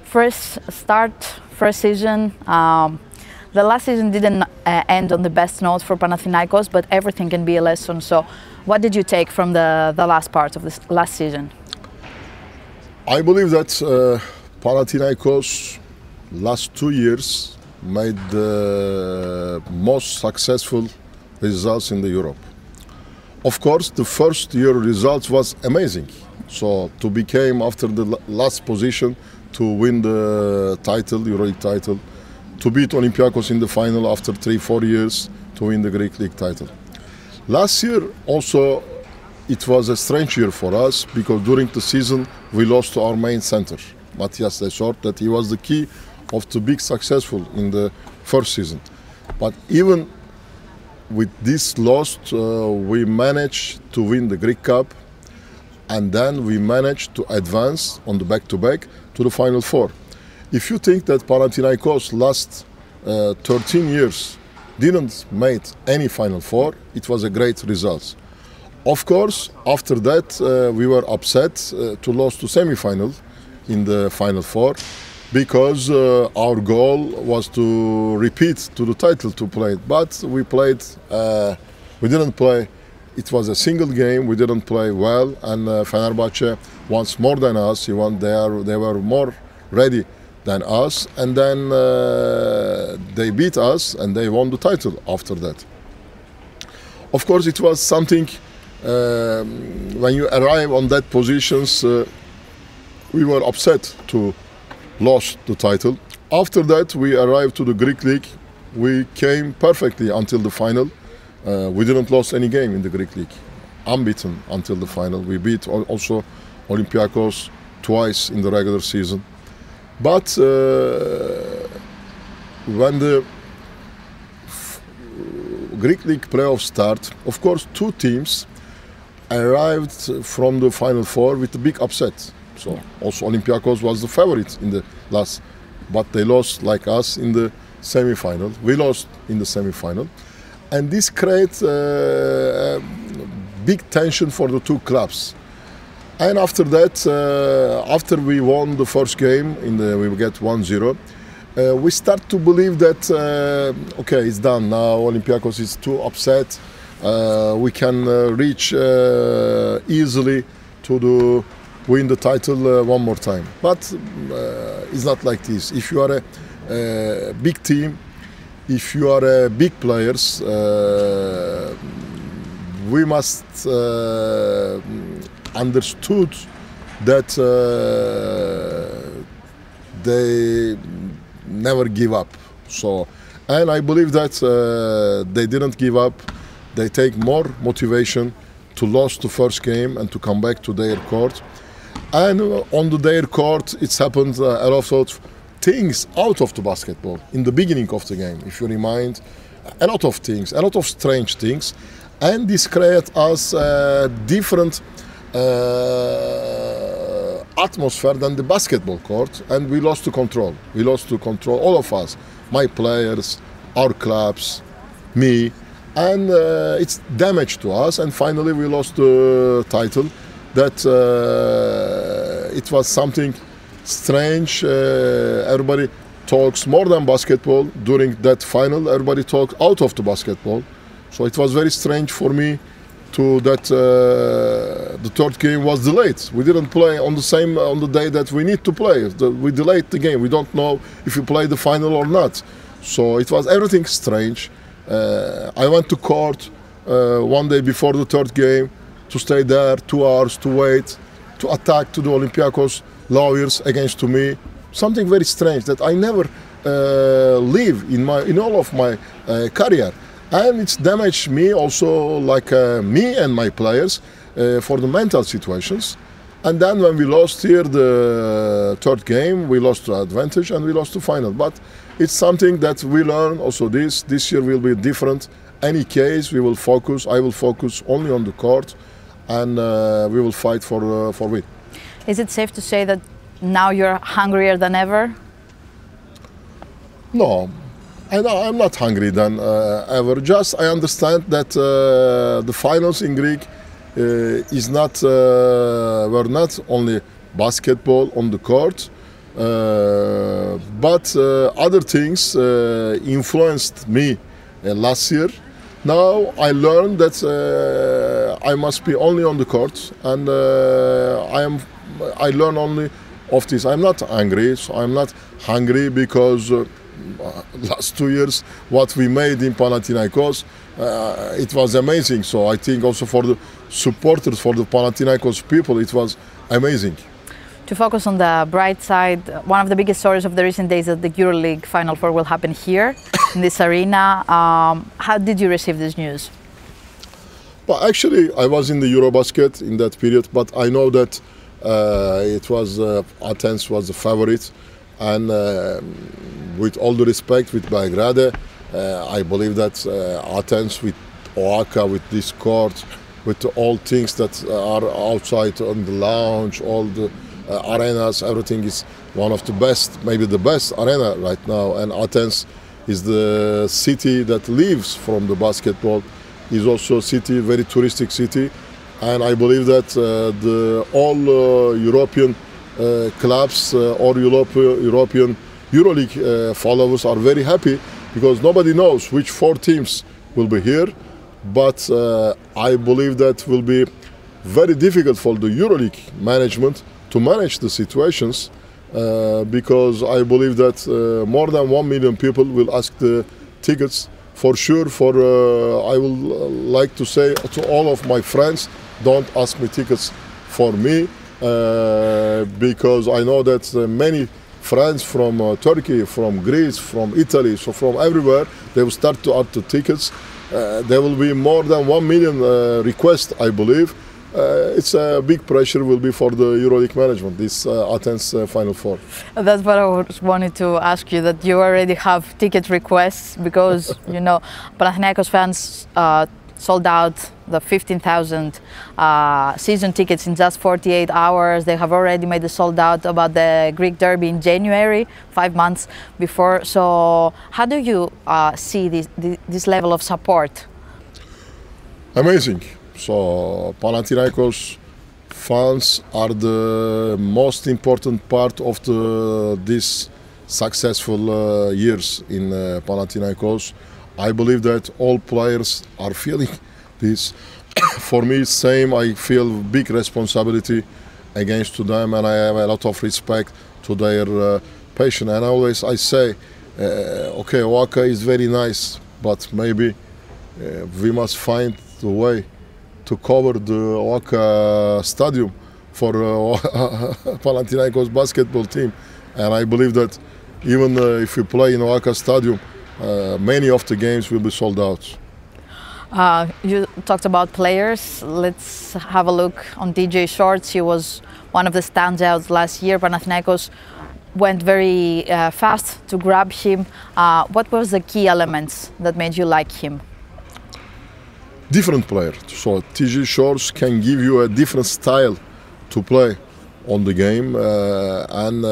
First season. The last season didn't end on the best note for Panathinaikos, but everything can be a lesson. So, what did you take from the last part of this last season? I believe that Panathinaikos last 2 years made the most successful results in the Europe. Of course, the first year results was amazing. So to become after the last position to win the title, EuroLeague title, to beat Olympiacos in the final after 3-4 years to win the Greek League title. Last year also it was a strange year for us because during the season we lost to our main center, Ματίας Λεσόρ, that he was the key of the big successful in the first season. But even with this loss, we managed to win the Greek Cup, and then we managed to advance on the back-to-back to the Final Four. If you think that Panathinaikos last 13 years didn't make any Final Four, it was a great result. Of course, after that, we were upset to lose to semi-final in the Final Four, because our goal was to repeat to the title to play. But we played, we didn't play. It was a single game. We didn't play well, and Fenerbahce wants more than us. They were more ready than us, and then they beat us and they won the title after that. Of course, it was something. When you arrive on that positions, we were upset to lost the title. After that, we arrived to the Greek League. We came perfectly until the final. We didn't lose any game in the Greek League. Unbeaten until the final. We beat also Olympiacos twice in the regular season. But when the Greek League playoffs start, of course, two teams arrived from the Final Four with a big upset. So also Olympiacos was the favorite in the last, but they lost like us in the semi-final. We lost in the semi-final, and this creates big tension for the two clubs. And after that, after we won the first game, we get 1-0, we start to believe that okay, it's done now. Olympiacos is too upset. We can reach easily to win the title one more time. But it's not like this. If you are a big team, if you are big players, we must understood that they never give up. So, and I believe that they didn't give up. They take more motivation to lose the first game and to come back to their court. And on their court, it's happened a lot of things out of the basketball in the beginning of the game. If you remind, a lot of things, a lot of strange things, and this creates us a different atmosphere than the basketball court, and we lost to control. We lost to control, all of us, my players, our clubs, me, and it's damage to us. And finally, we lost the title. That it was something strange. Everybody talks more than basketball during that final. Everybody talks out of the basketball. So it was very strange for me to that the third game was delayed. We didn't play on the day that we need to play. We delayed the game. We don't know if we play the final or not. So it was everything strange. I went to court one day before the third game to stay there 2 hours to wait, to attack to the Olympiacos lawyers against me. Something very strange that I never live in all of my career. And it's damaged me also, like me and my players, for the mental situations. And then when we lost here the third game, we lost the advantage and we lost the final. But it's something that we learn also this year will be different. Any case, we will focus, I will focus only on the court, and we will fight for win. Is it safe to say that now you're hungrier than ever? No, I'm not hungry than ever. Just I understand that the finals in Greek were not only basketball on the court. But other things influenced me last year. Now I learned that I must be only on the court, and I learn only of this. I'm not angry, so I'm not hungry because last 2 years what we made in Panathinaikos, it was amazing. So I think also for the supporters, for the Panathinaikos people, it was amazing. To focus on the bright side, one of the biggest stories of the recent days is that the EuroLeague Final Four will happen here in this arena. How did you receive this news? Well, actually, I was in the Eurobasket in that period, but I know that it was Athens was the favorite, and with all the respect with Belgrade, I believe that Athens with Oaxaca, with this court, with all things that are outside on the lounge, all the arenas, everything is one of the best, maybe the best arena right now. And Athens is the city that lives from the basketball. Is also a city, very touristic city, and I believe that all European clubs or European EuroLeague followers are very happy because nobody knows which 4 teams will be here. But I believe that will be very difficult for the EuroLeague management to manage the situations because I believe that more than 1 million people will ask the tickets. For sure, I will like to say to all of my friends, don't ask me tickets for me because I know that many friends from Turkey, from Greece, from Italy, so from everywhere, they will start to ask the tickets. There will be more than 1 million requests, I believe. It's a big pressure will be for the EuroLeague management, this Athens Final Four. That's what I wanted to ask you, that you already have ticket requests because, you know, Panathinaikos fans sold out the 15,000 season tickets in just 48 hours. They have already made a sold out about the Greek derby in January, 5 months before. So how do you see this level of support? Amazing. So Panathinaikos fans are the most important part of this successful years in Panathinaikos. I believe that all players are feeling this. For me, same. I feel big responsibility against to them, and I have a lot of respect to their passion. And always I say, okay, Oaxaca is very nice, but maybe we must find the way to cover the Oaxaca stadium for Panathinaikos basketball team. And I believe that even if we play in Oaxaca stadium, many of the games will be sold out. You talked about players. Let's have a look on Τι Τζέι Σορτς. He was one of the standouts last year. Panathinaikos went very fast to grab him. What was the key elements that made you like him? Different player. So Τι Τζέι Σορτς can give you a different style to play on the game and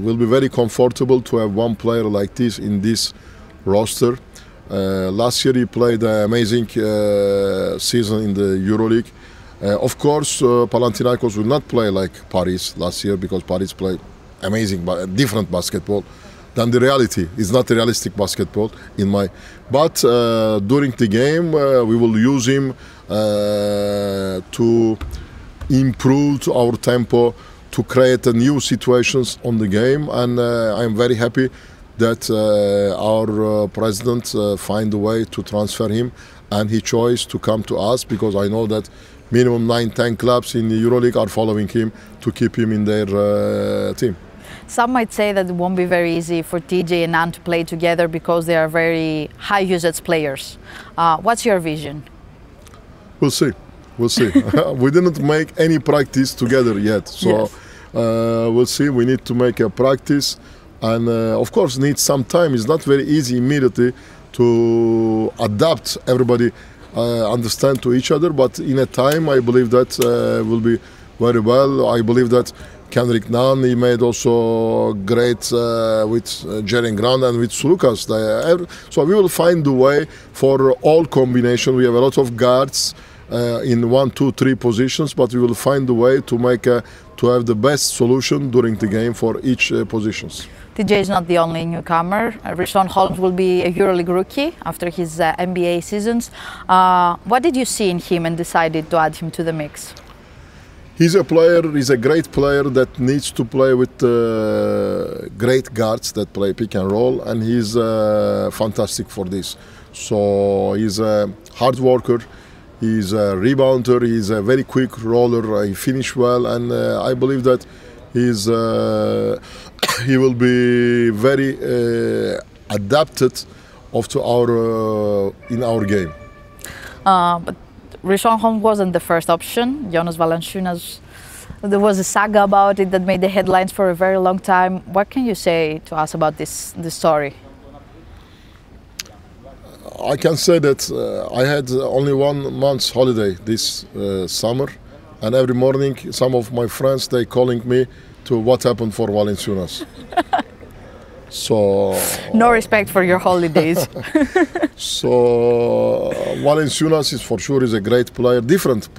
will be very comfortable to have one player like this in this roster. Last year he played an amazing season in the EuroLeague. Of course, Panathinaikos will not play like Paris last year because Paris played amazing, different basketball than the reality. It's not a realistic basketball in my. But during the game, we will use him to improve our tempo, to create new situations on the game, and I'm very happy that our president find a way to transfer him, and he chose to come to us because I know that minimum 9-10 clubs in the EuroLeague are following him to keep him in their team. Some might say that it won't be very easy for TJ and Ant to play together because they are very high usage players. What's your vision? We'll see. We'll see. We didn't make any practice together yet, so yes. We'll see. We need to make a practice, and of course need some time. It's not very easy immediately to adapt everybody, understand to each other, but in a time I believe that will be very well. I believe that Kendrick Nunn, he made also great with Jaren Grant and with Lucas. So we will find the way for all combination. We have a lot of guards. in 1, 2, 3 positions, but we will find a way to have the best solution during the game for each positions. TJ is not the only newcomer. Risón Hholm's will be a EuroLeague rookie after his NBA seasons. What did you see in him and decided to add him to the mix? He's a player, he's a great player that needs to play with great guards that play pick and roll, and he's fantastic for this. So he's a hard worker, he's a rebounder, he's a very quick roller, he finishes well, and I believe that he will be very adapted in our game. But Risón Hholm's wasn't the first option. Jonas Valanciunas, there was a saga about it that made the headlines for a very long time. What can you say to us about this story? I can say that I had only 1 month's holiday this summer, and every morning some of my friends, they calling me to what happened for Valanciunas. So no respect for your holidays. So Valanciunas is for sure is a great player, very different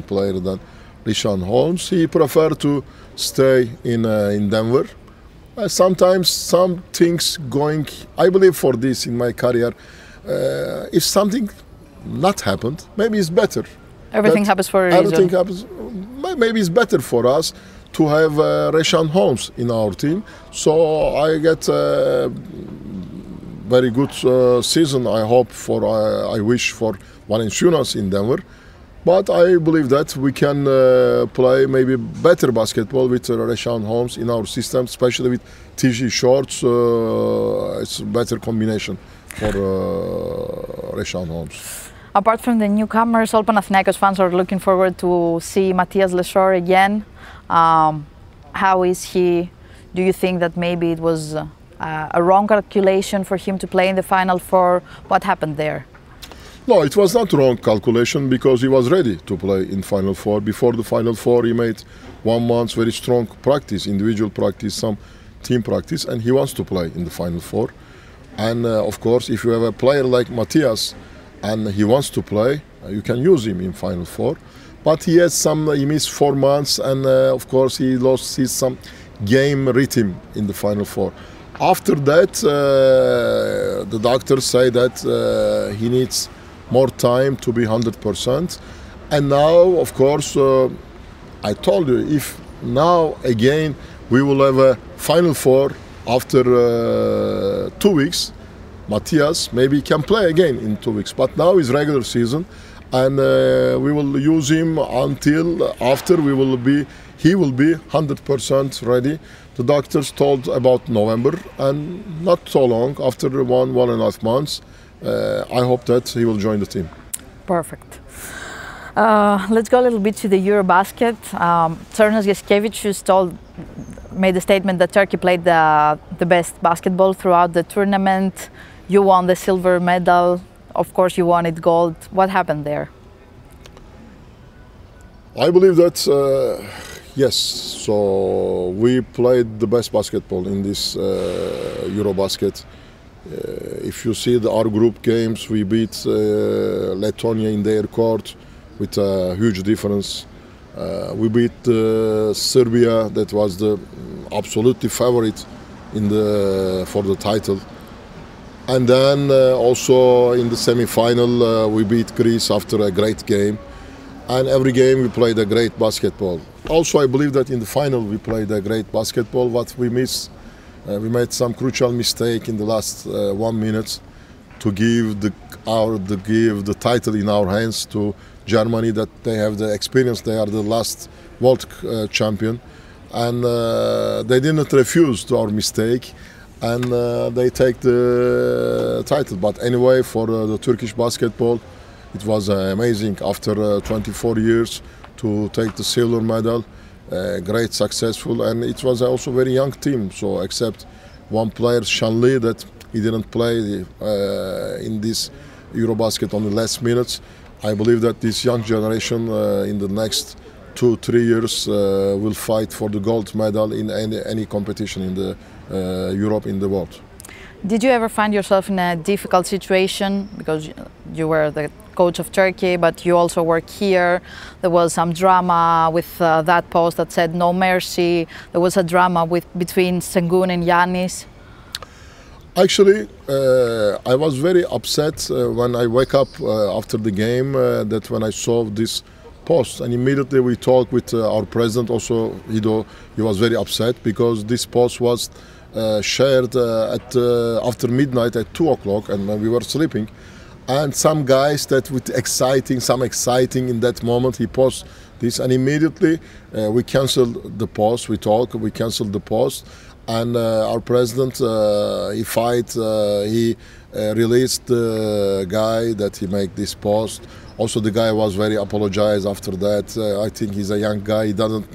player than Risón Hholm's. He preferred to stay in Denver. Sometimes some things going, I believe for this in my career, if something not happened, maybe it's better. Everything happens for a reason. Everything happens. Maybe it's better for us to have Risón Hholm's in our team. So I get a very good season. I wish for Valanciunas in Denver. But I believe that we can play maybe better basketball with Risón Hholm's in our system, especially with Ti Τζέι Σορτς. It's a better combination for Risón Hholm's. Apart from the newcomers, all Panathinaikos fans are looking forward to see Ματίας Λεσόρ again. How is he? Do you think that maybe it was a wrong calculation for him to play in the Final Four? What happened there? No, it was not wrong calculation because he was ready to play in Final Four. Before the Final Four, he made 1 month very strong practice, individual practice, some team practice, and he wants to play in the Final Four. And of course, if you have a player like Ματίας and he wants to play, you can use him in Final Four. But he missed 4 months, and of course he lost some game rhythm in the Final Four. After that, the doctors say that he needs more time to be 100%. And now, of course, I told you, if now again we will have a Final Four after 2 weeks, Ματίας maybe can play again in 2 weeks. But now is regular season, and we will use him until after he will be 100% ready. The doctors told about November, and not so long, after 1.5 months, I hope that he will join the team. Perfect. Let's go a little bit to the Eurobasket. Tsernos Yaskevicius made a statement that Turkey played the best basketball throughout the tournament. You won the silver medal. Of course, you wanted gold. What happened there? I believe that, yes. So we played the best basketball in this Eurobasket. If you see our group games, we beat Lithuania in their court with a huge difference. We beat Serbia, that was the absolutely favorite for the title. And then also in the semi-final, we beat Greece after a great game. And every game we played a great basketball. Also, I believe that in the final we played a great basketball. What we missed, we made some crucial mistake in the last 1 minute to give the title in our hands to Germany, that they have the experience. They are the last world champion, and they didn't refuse to our mistake, and they take the title. But anyway, for the Turkish basketball, it was amazing after 24 years to take the silver medal. Great, successful, and it was also a very young team. So except one player, Shanli, that he didn't play in this Eurobasket on the last minutes. I believe that this young generation in the next 2-3 years will fight for the gold medal in any competition in the Europe, in the world. Did you ever find yourself in a difficult situation because you were the coach of Turkey, but you also work here? There was some drama with that post that said no mercy. There was a drama between Sengun and Giannis. Actually, I was very upset when I wake up after the game that when I saw this post, and immediately we talked with our president also, Ido. He was very upset because this post was shared after midnight at 2 o'clock, and when we were sleeping, and some guys that with exciting in that moment he posted this, and immediately we canceled the post. We canceled the post, and our president he released the guy that he made this post. Also, the guy was very apologized after that. I think he's a young guy. He doesn't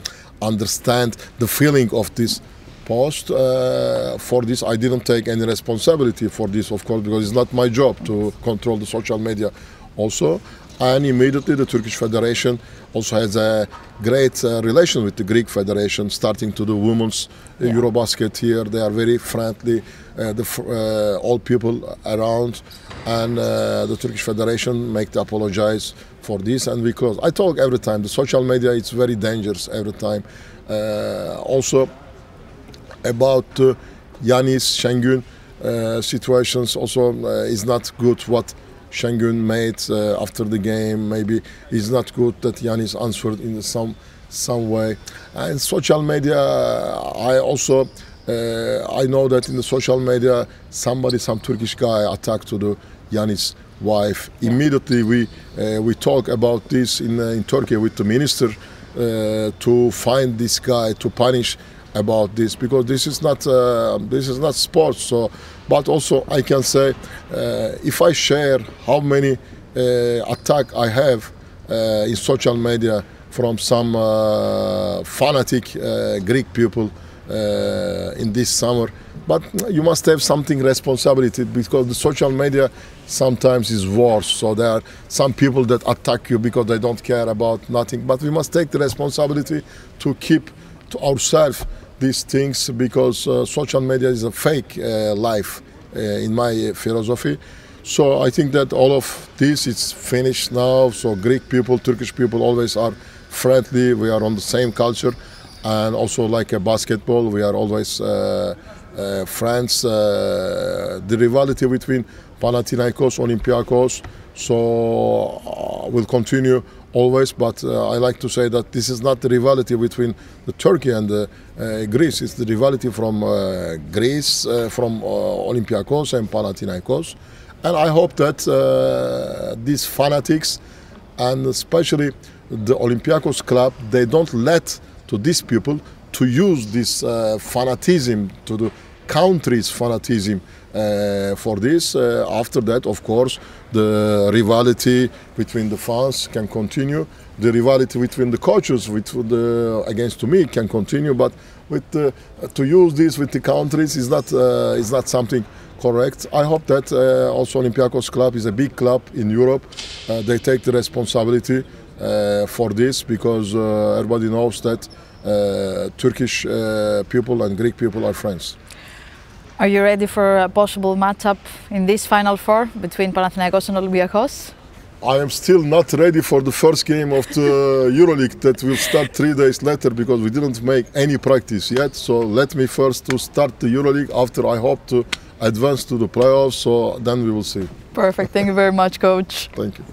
understand the feeling of this post. For this, I didn't take any responsibility for this, of course, because it's not my job to control the social media also. And immediately the Turkish Federation also has a great relation with the Greek Federation, starting to the women's Eurobasket here. They are very friendly, all people around, and the Turkish Federation make the apologize for this, and we close. I talk every time, the social media, it's very dangerous every time. Also about Giannis, Şengün situations also is not good what Şengün made after the game. Maybe it's not good that Giannis answered in some way. And social media, I know that in the social media some Turkish guy attacked to the Giannis wife. Immediately we talk about this in Turkey with the minister to find this guy, to punish about this, because this is not sports. So, but also I can say if I share how many attack I have in social media from some fanatic Greek people in this summer, but you must have something responsibility, because the social media sometimes is worse. So there are some people that attack you because they don't care about nothing, but we must take the responsibility to keep to ourselves these things, because social media is a fake life in my philosophy. So I think that all of this is finished now. So Greek people, Turkish people always are friendly. We are on the same culture, and also like a basketball, we are always friends. The rivalry between Panathinaikos, Olympiacos, so will continue always, but I like to say that this is not the rivalry between the Turkey and Greece. It's the rivalry from Greece, from Olympiacos and Panathinaikos. And I hope that these fanatics, and especially the Olympiacos club, they don't let to these people to use this fanatism, to the country's fanatism for this. After that, of course, the rivalry between the fans can continue. The rivalry between the coaches against me can continue. But to use this with the countries is not something correct. I hope that also Olympiacos club is a big club in Europe. They take the responsibility for this, because everybody knows that Turkish people and Greek people are friends. Are you ready for a possible matchup in this Final Four between Panathinaikos and Olympiacos? I am still not ready for the first game of the EuroLeague that will start 3 days later, because we didn't make any practice yet. So let me first to start the EuroLeague. After, I hope to advance to the playoffs. So then we will see. Perfect. Thank you very much, Coach. Thank you.